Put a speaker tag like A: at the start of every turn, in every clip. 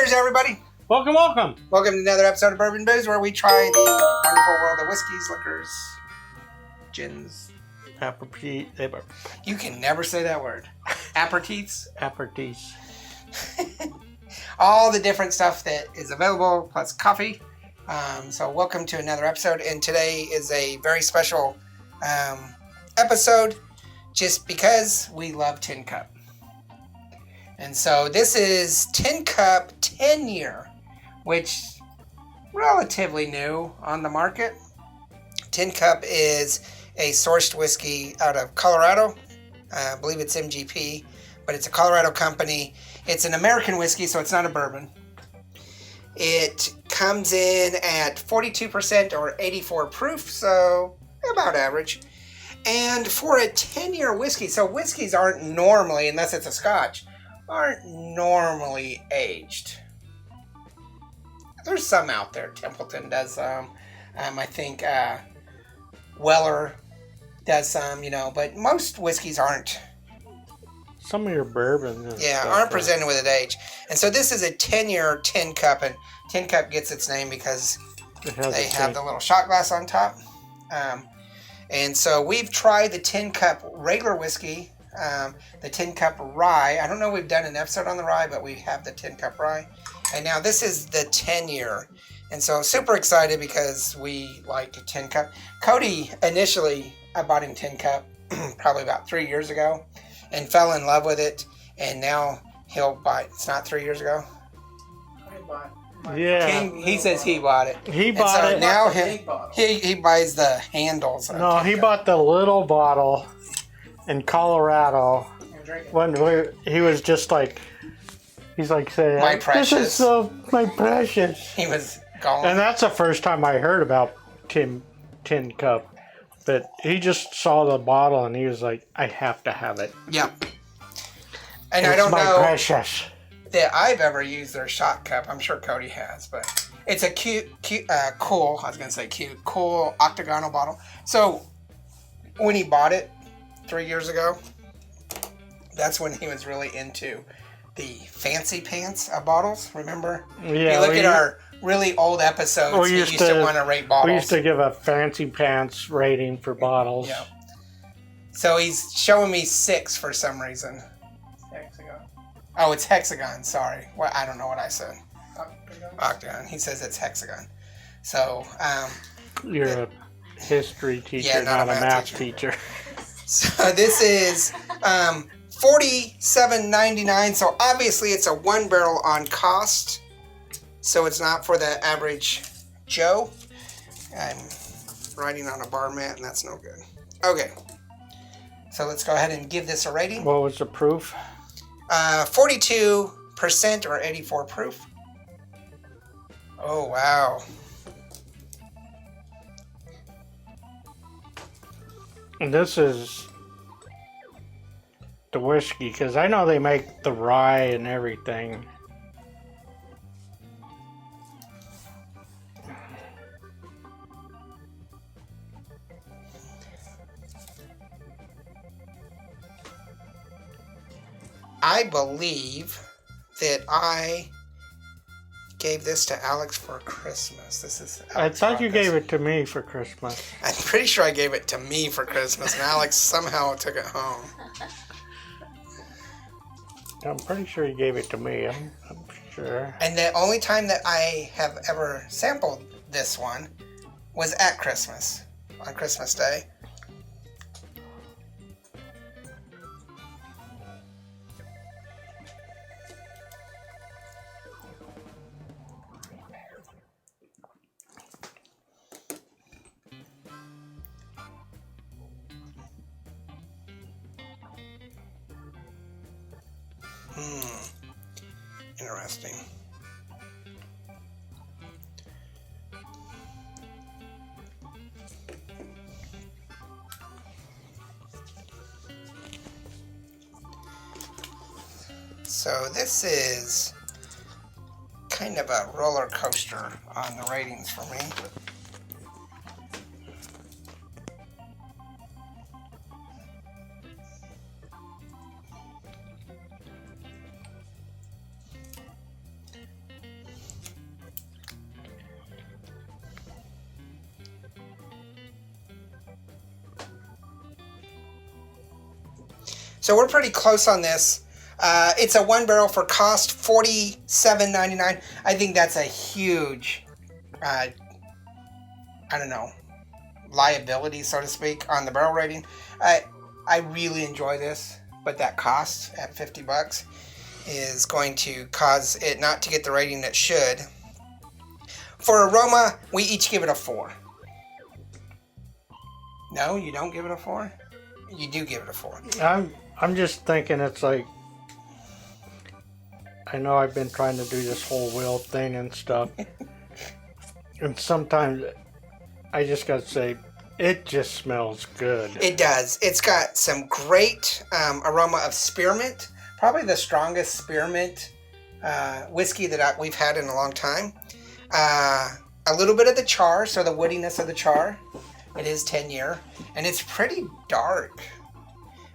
A: Cheers, everybody.
B: Welcome.
A: Welcome to another episode of Bourbon Booze, where we try the wonderful world of whiskeys, liquors, gins.
B: Aperitifs.
A: You can never say that word. Aperitifs.
B: Aperitifs.
A: All the different stuff that is available, plus coffee. So welcome to another episode. And today is a very special episode just because we love Tin Cup. And so this is Tin Cup 10 year, which relatively new on the market. Tin Cup is a sourced whiskey out of Colorado. I believe it's MGP, but it's a Colorado company. It's an American whiskey, so it's not a bourbon. It comes in at 42% or 84 proof, so about average. And for a 10-year whiskey, so whiskeys aren't normally, unless it's a scotch, aren't normally aged. There's some out there. Templeton does some. I think Weller does some, but most whiskeys aren't.
B: Some of your bourbon.
A: Aren't presented with an age. And so this is a 10-year Tin Cup, and Tin Cup gets its name because they have the little shot glass on top. And so we've tried the Tin Cup regular whiskey, the Tin Cup rye. I don't know if we've done an episode on the rye, but we have the Tin Cup rye. And now this is the 10-year. And so super excited because we like Tin Cup. Cody, initially, I bought him Tin Cup probably about 3 years ago and fell in love with it. And now he'll buy it. It's not 3 years ago?
B: Yeah.
A: He says he bought it.
B: He bought it.
A: Now he buys the handles.
B: No, he bought the little bottle in Colorado when he was just like, he's like saying,
A: my precious.
B: This is so my precious.
A: He was gone.
B: And that's the first time I heard about Tin Cup. But he just saw the bottle and he was like, I have to have it.
A: Yep. And
B: it's
A: I don't know
B: precious.
A: that I've ever used their shot cup. I'm sure Cody has, but it's a cool octagonal bottle. So when he bought it 3 years ago, that's when he was really into the fancy pants of bottles. Remember?
B: Yeah.
A: You look at our really old episodes. We used to want to rate bottles.
B: We used to give a fancy pants rating for bottles.
A: Yeah. So he's showing me 6 for some reason.
C: Hexagon.
A: Oh, it's hexagon. Sorry. Well, I don't know what I said. Octagon. He says it's hexagon. So,
B: you're a history teacher, not a math teacher.
A: So this is $47.99. So obviously it's a 1 barrel on cost. So it's not for the average Joe. I'm writing on a bar mat, and that's no good. Okay. So let's go ahead and give this a rating.
B: What was the proof?
A: 42% or 84 proof. Oh, wow.
B: And this is the whiskey, because I know they make the rye and everything.
A: I believe that I gave this to Alex for Christmas. This is Alex
B: I thought you gave it to me for Christmas.
A: I'm pretty sure I gave it to me for Christmas, and Alex somehow took it home.
B: I'm pretty sure you gave it to me. I'm sure.
A: And the only time that I have ever sampled this one was at Christmas, on Christmas Day. Interesting. So this is kind of a roller coaster on the ratings for me. So we're pretty close on this. It's a 1 barrel for cost $47.99. I think that's a huge, I don't know, liability, so to speak, on the barrel rating. I really enjoy this, but that cost at $50 is going to cause it not to get the rating it should. For aroma, we each give it a 4. No, you don't give it a 4? You do give it a 4.
B: I'm just thinking it's like, I know I've been trying to do this whole will thing and stuff. And sometimes I just got to say, it just smells good.
A: It does. It's got some great aroma of spearmint. Probably the strongest spearmint whiskey that we've had in a long time. A little bit of the char, so the woodiness of the char. It is 10-year, and it's pretty dark.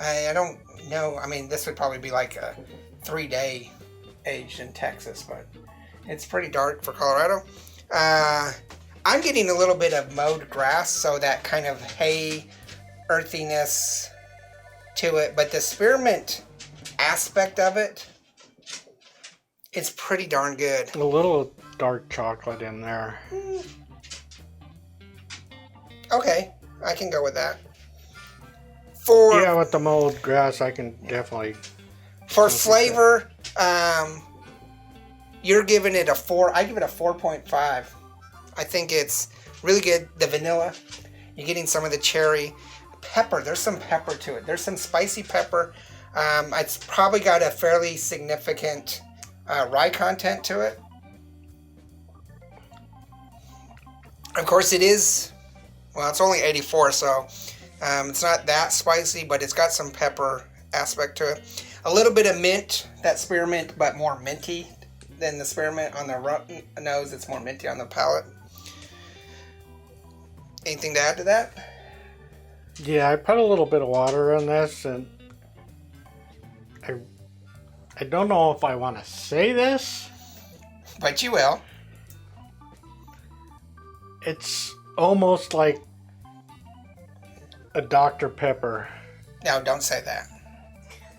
A: I don't know. I mean, this would probably be like a 3-day aged in Texas, but it's pretty dark for Colorado. I'm getting a little bit of mowed grass, so that kind of hay earthiness to it, but the spearmint aspect of it, it's pretty darn good.
B: A little dark chocolate in there.
A: Okay, I can go with that.
B: Yeah, with the mowed grass, I can definitely.
A: For flavor, you're giving it a 4. I give it a 4.5. I think it's really good. The vanilla, you're getting some of the cherry. Pepper, there's some pepper to it. There's some spicy pepper. It's probably got a fairly significant rye content to it. Of course, it is, well, it's only 84, so it's not that spicy, but it's got some pepper aspect to it. A little bit of mint, that spearmint, but more minty than the spearmint on the nose. It's more minty on the palate. Anything to add to that?
B: Yeah, I put a little bit of water in this, and I don't know if I want to say this,
A: but you will.
B: It's almost like a Dr. Pepper.
A: No, don't say that.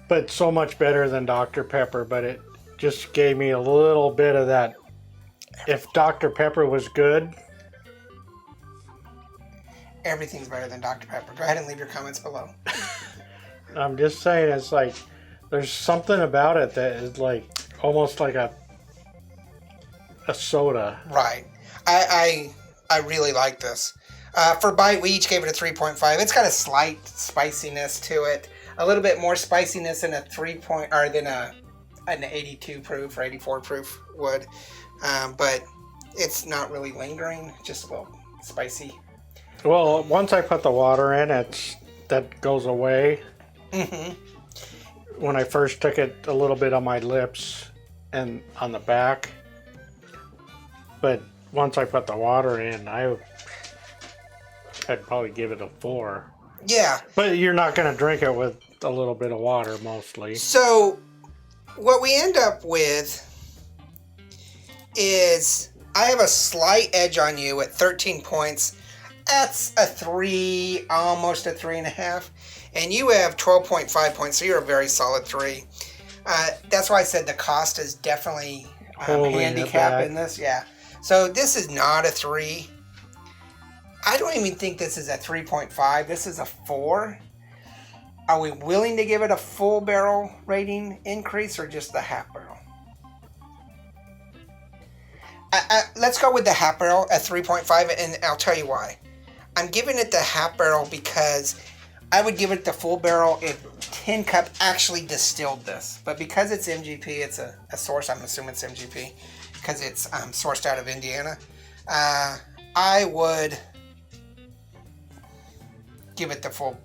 B: But so much better than Dr. Pepper, but it just gave me a little bit of that. If Dr. Pepper was good.
A: Everything's better than Dr. Pepper. Go ahead and leave your comments below.
B: I'm just saying, it's like, there's something about it that is like, almost like a soda.
A: Right. I really like this. For bite, we each gave it a 3.5. It's got a slight spiciness to it. A little bit more spiciness than than an 82 proof or 84 proof would. But it's not really lingering, just a little spicy.
B: Well, once I put the water in, that goes away.
A: Mm-hmm.
B: When I first took it, a little bit on my lips and on the back. But once I put the water in, I'd probably give it a 4.
A: Yeah.
B: But you're not going to drink it with a little bit of water, mostly.
A: So, what we end up with is I have a slight edge on you at 13 points. That's a 3, almost a 3.5. And you have 12.5 points, so you're a very solid 3. That's why I said the cost is definitely handicap in this. Yeah. So this is not a 3. I don't even think this is a 3.5. This is a 4. Are we willing to give it a full barrel rating increase or just the half barrel? Let's go with the half barrel at 3.5, and I'll tell you why. I'm giving it the half barrel because I would give it the full barrel if Tin Cup actually distilled this. But because it's MGP, it's a source, I'm assuming it's MGP, because it's sourced out of Indiana. I would give it the full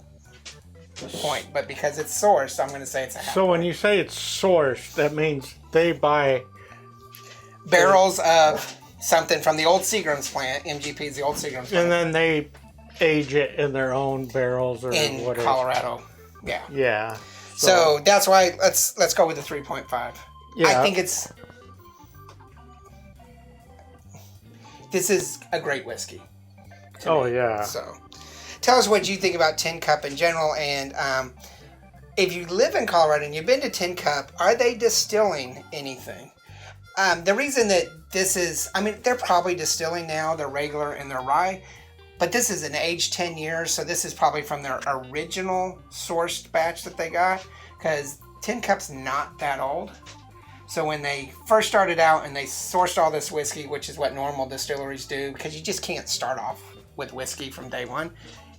A: point, but because it's sourced, I'm going to say it's a half.
B: So when you say it's sourced, that means they buy
A: barrels of something from the old Seagram's plant. MGP is the old Seagram's plant.
B: And then they age it in their own barrels or
A: in
B: whatever.
A: Colorado. Yeah.
B: Yeah.
A: So that's why let's go with the 3.5.
B: Yeah.
A: I think this is a great whiskey.
B: Oh, yeah.
A: So tell us what you think about Tin Cup in general, and if you live in Colorado and you've been to Tin Cup, are they distilling anything? The reason that this is, I mean, they're probably distilling now, their regular and their rye, but this is an aged 10 years, so this is probably from their original sourced batch that they got, because Tin Cup's not that old. So when they first started out and they sourced all this whiskey, which is what normal distilleries do, because you just can't start off with whiskey from day one.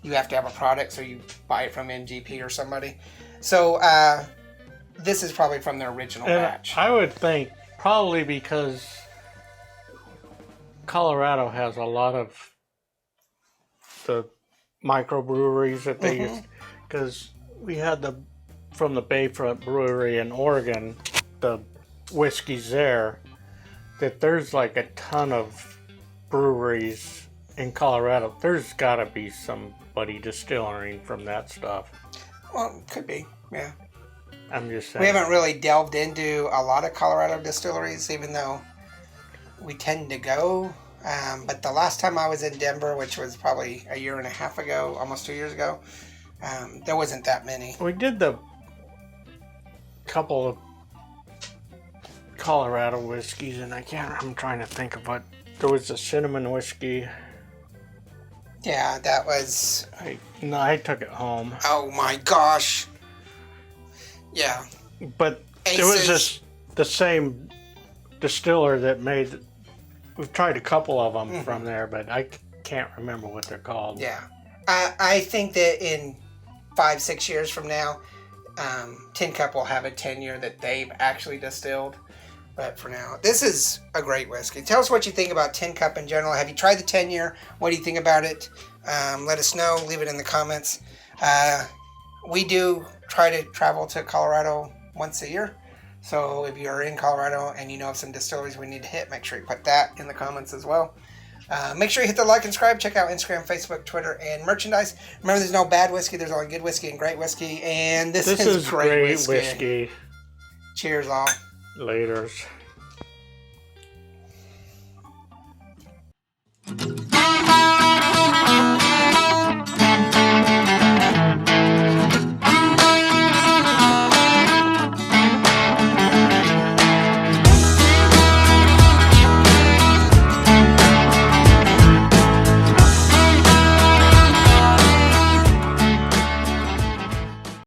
A: You have to have a product, so you buy it from MGP or somebody. So this is probably from their original batch.
B: I would think probably because Colorado has a lot of the microbreweries that they use. Because we had from the Bayfront Brewery in Oregon, the whiskeys there, that there's like a ton of breweries in Colorado. There's got to be somebody distilling from that stuff.
A: Well, could be, yeah.
B: I'm just saying.
A: We haven't really delved into a lot of Colorado distilleries, even though we tend to go. But the last time I was in Denver, which was probably a year and a half ago, almost 2 years ago, there wasn't that many.
B: We did the couple of Colorado whiskeys, and I'm trying to think of what. There was a cinnamon whiskey.
A: Yeah, that was...
B: I took it home.
A: Oh my gosh. Yeah.
B: But
A: Aces.
B: it was the same distiller that made... We've tried a couple of them from there, but I can't remember what they're called.
A: Yeah. I think that in 5-6 years from now, Tin Cup will have a tenure that they've actually distilled. But for now, this is a great whiskey. Tell us what you think about Tin Cup in general. Have you tried the 10-year? What do you think about it? Let us know. Leave it in the comments. We do try to travel to Colorado once a year. So if you're in Colorado and you know of some distilleries we need to hit, make sure you put that in the comments as well. Make sure you hit the like and subscribe. Check out Instagram, Facebook, Twitter, and merchandise. Remember, there's no bad whiskey. There's only good whiskey and great whiskey. And this is great whiskey.
B: whiskey.
A: Cheers, all.
B: Laters.